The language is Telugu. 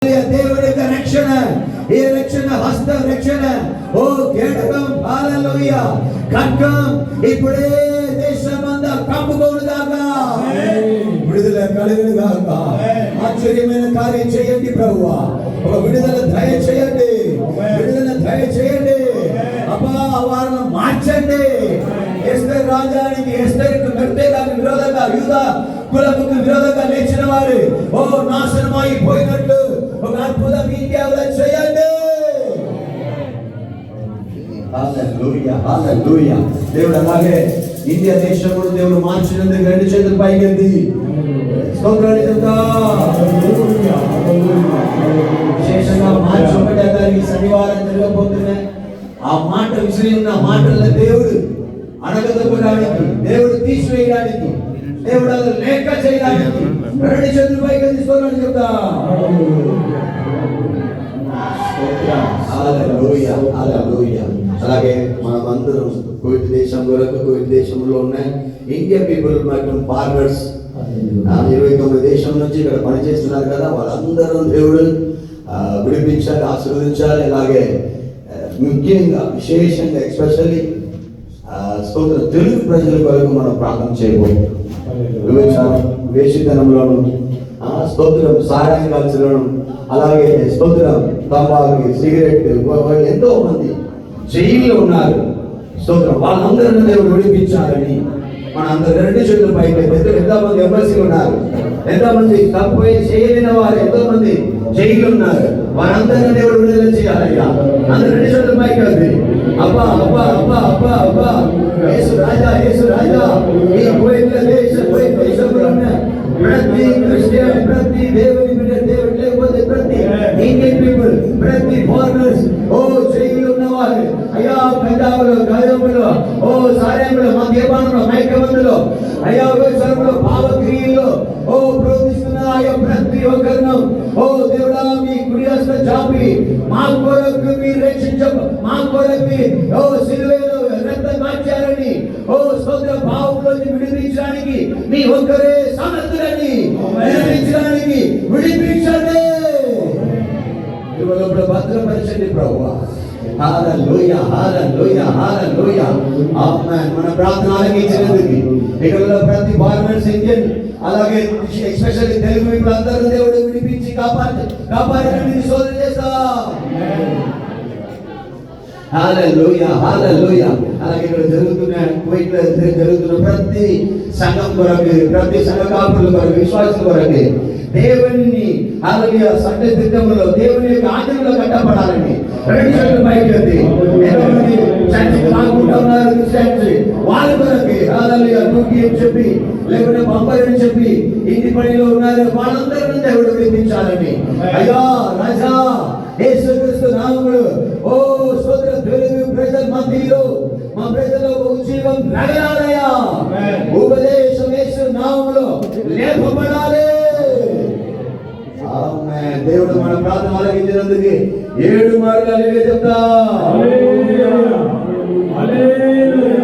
దేవుడి యొక్క రక్షణ, ఈ రక్షణ హస్త రక్షణ, ఓ కేడకం హల్లెలూయా ఖడ్గం ఇప్పుడే దేశమంతా కప్పుకొనుగాక, విడుదల కలుగును గాక. ఆశ్చర్యమైన కార్యం చేయండి ప్రభువా, ఒక విడుదల దయచేయండి, విడుదల దయచేయండి అబ్బా, వారిని మార్చండి. ఎస్తేరు రాజానికి, ఎస్తేరుకు మెర్దెకాకు విరోధంగా, యూదా కులముకు విరోధంగా లేచిన వారు ఓ నాశనం అయిపోయినట్లు ఒక అద్భుతం ఇండియాలో చేయండి. హల్లెలూయా హల్లెలూయా. దేవుడు అలాగే ఇండియా దేశంలో దేవుడు మార్చినందుకు రెండు చేతులు పైకెత్తి స్తోత్రాలు చెప్తాం. విశేషంగా మార్చి 1వ తారీఖు శనివారం జరగబోతున్నాయి. ఆ మాట విసిరి ఉన్న మాటలను దేవుడు అడగదొక్కడానికి, దేవుడు తీసివేయడానికి, దేవుడు అది లేక చేయడానికి రెండు చేతులు పైకెత్తి స్తోత్రాలు చెప్తాం. హల్లెలూయా హల్లెలూయా. అలాగే మనమందరం కోవిడ్ దేశం కొరకు, కోవిడ్ దేశంలో ఉన్నాయి ఇండియా పీపుల్ మరియు ఫార్మర్స్ 29 దేశం నుంచి ఇక్కడ పనిచేస్తున్నారు కదా, వాళ్ళందరూ దేవుడు విడిపించాలి, ఆశీర్వదించాలి. అలాగే ముఖ్యంగా విశేషంగా ఎస్పెషల్లీ తెలుగు ప్రజల కొరకు మనం ప్రార్థన చేయబోతున్నాం. వేషితనంలోను, స్తోత్రం సారాయి కల్చలోను, అలాగే స్తోత్రం తంబాకు, సిగరెట్, ఎంతో మంది జైల్లో ఉన్నారు. స్తోత్రం వాళ్ళందరినీ దేవుడు విడిపించాలని మన అందరు రెండు చేతుల పైకి ఎంతోమంది ఎంబసీలు ఉన్నారు, ఎంతోమంది తప్పు చేయలేని వారు ఎంతో మంది జైలు ఉన్నారు. వారందరినీ దేవుడు విడుదల చేయాలయ్యా. అందరు రెండు చేతుల పైకి వద్ది అబ్బా అబ్బా అబ్బా అబ్బా అబ్బా. యేసు రాజా, యేసు రాజా. ఈ దేశంలో ఉన్న ప్రతి క్రిస్టియన్, ప్రతి దేవుని బిడ్డ, దేవుడు లేకపోతే ప్రతి ఇండియన్ పీపుల్, ప్రతి ఫారినర్స్, ఓ జైలు ఉన్నవారు అయ్యా, పంజాబ్లో, గజంలో, ఓ సార్యంలో, మద్యపానంలో, మైకమందులో, అయ్యా వ్యవసాయంలో, భావక్రియల్లో ఓ ప్రోత్సహిస్తున్న అయ్యా ప్రతి ఒక్కరిను ఓ దేవుడా మీ కుడి హస్తం చాపి మా కొరకు మీరు రక్షించ, మా కొరకు ఓ సిలువలో రక్తం కార్చారని ఓ స్తోత్ర భావంలోంచి విడిపించడానికి మీ ఒక్కరే సమర్థులని, విడిపించడానికి విడిపించండి, భద్రపరచండి ప్రభువా. హల్లెలూయా హల్లెలూయా హల్లెలూయా. ఆమేన్. మన ప్రార్థన ఆలకించినందుకు ఇక్కడ ప్రతి ఫార్మర్స్, ఇండియన్, అలాగే ఎస్పెషల్లీ తెలుగు పీపుల్ అందరూ దేవుడు విడిపించి కాపాడినట్టు శోధన చేస్తాం. హల్లెలూయా హల్లెలూయా. అలాగే ఇక్కడ జరుగుతున్న ప్రతి సంఘం కొరకు, ప్రతి సంఘ కాపుల కొరకు, విశ్వాసుల కొరకు దేవుని హల్లెలూయా సత్యదిద్దములో దేవుని యొక్క ఆజ్ఞలో కట్టబడాలని రెండు చేతులు పైకెత్తి ఎంతమంది చర్చికి రాకుండా ఉన్నారు క్రిస్టియన్స్, వాళ్ళ కొరకు హల్లెలూయా డ్యూటీ అని చెప్పి, లేకుంటే పంపర్ అని చెప్పి ఇంటి పనిలో ఉన్నారు, వాళ్ళందరినీ దేవుడు విడిపించాలని అయ్యా రాజా యేసుక్రీస్తు నామములో ఓ స్తోత్ర తెలుగు ప్రజల మధ్యలో మా ప్రజల్లో ఉజ్జీవం రగలాలయ్యా. ఉపదేశం యేసు నామములో లేపబడాలి. ఆమేన్. దేవుడు మన ప్రార్థన ఆలకించినందుకు 7 మార్లు హల్లెలూయా చెప్తా. హల్లెలూయా హల్లెలూయా.